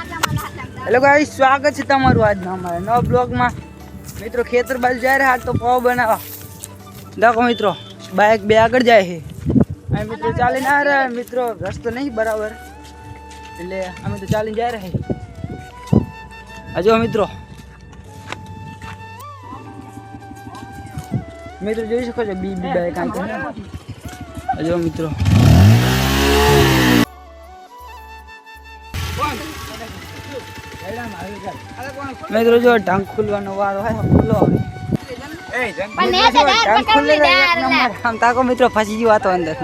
Hello guys, स्वागत है તમારું આજના અમારા નવા બ્લોગમાં। મિત્રો ખેતર બાજુ જાય રહ્યા તો પાવ બનાવવા। देखो મિત્રો બાઇક બે આગળ જાય છે અને મિત્રો ચાલીને આ રહ્યા। મિત્રો રસ્તો નહીં બરાબર એટલે અમે તો ચાલીને જાય રહ્યા। આજો મિત્રો મિત્રો જોઈ શકો છો બી બાઇક આંકે આજો મિત્રો મિત્રો જો ઢંગ ખુલવાનો વારો હે ખુલ્લો આમ તાકો મિત્રો ફસી ગયો હતો અંદર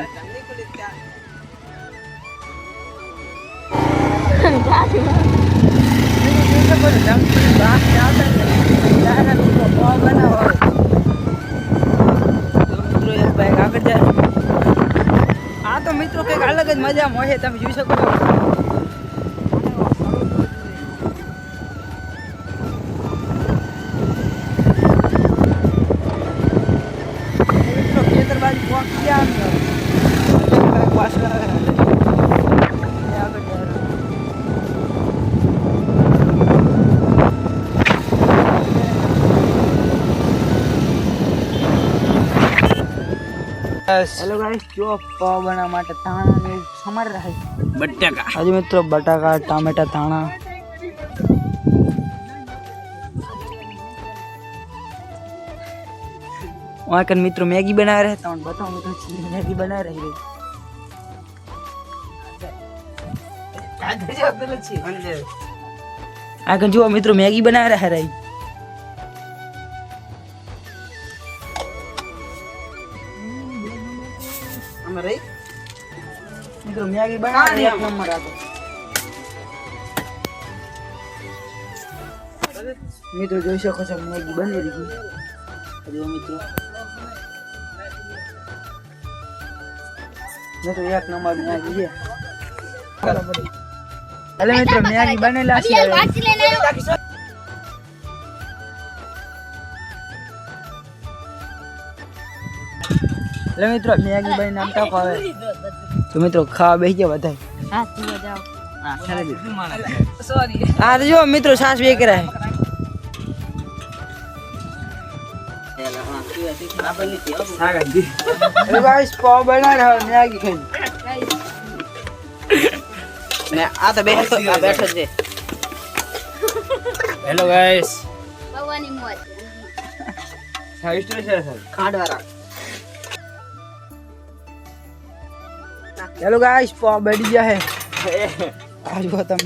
આ તો મિત્રો કઈક અલગ જ મજા મળે તમે જોઈ શકો છો। हेलो गाइस, जो पाव बना माटे ताना ने समार रहा है बटाका। आज मित्रों बटाका टमाटा ताना वहाँ कर मित्रों मैगी बना रहे हैं। बताओ मित्रों मैगी बना रही है। आकर जो मित्रों मैगी बना रहा है मित्रों मैगी बना रहे एक नंबर आ मित्रों જોઈ શકો છો मैगी બની રહી છે। मित्रों तो एक नंबर मैगी है। हेलो मित्रों मैगी बनेला છે। हेलो मित्रों मैगी बनी नाम टा पावे तो मित्रों खावा બેસી ગયા બધાય। હા તું જાઓ। હા सॉरी आ जो मित्रों सास भी करा है। हेलो गाइस पाव बना रहा है मैगी खाई मैं आ तो बैठो छे। हेलो गाइस भगवानी मोज साइड से सर खाड़ वाला। हेलो गाइस पाव बैठ गया है आज बहुत हम।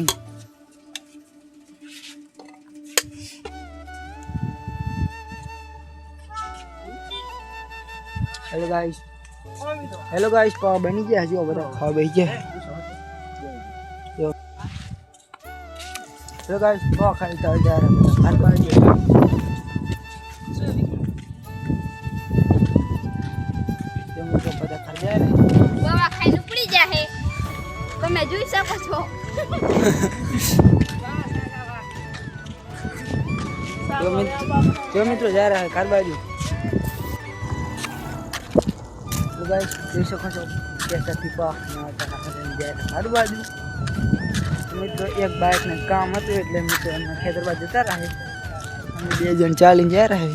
हेलो गाइस पाव बनी गया जो बता खाओ बैठ गया। हेलो गाइस पाव खाई तो जा रहा है खान पा गया जो मुझे पता कर जा रहा है बाबा खाई उपड़ी जा है तो मैं જોઈ શકો છો। जो मित्रों जा रहा है कार बाजू गाइस જોઈ શકો છો कैसा पीपा हर बाजू मित्रों एक बाइक ने काम હતું એટલે મિત્રો અમે ખેતર બાજુ જતા રહે અમે બે જણ ચાલીને જાય રહે।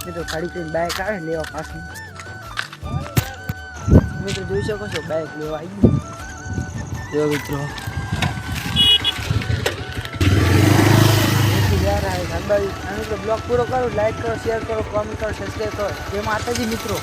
મિત્રો ગાડી થી બાઇક આવે લેવા પાછું મિત્રો જોઈ શકો છો બાઇક લેવા આવી જો મિત્રો जा रहा है। तो ब्लॉग पूरा करो, लाइक करो, शेयर करो, कमेंट करो, सब्सक्राइब करो। जय माता जी मित्रों।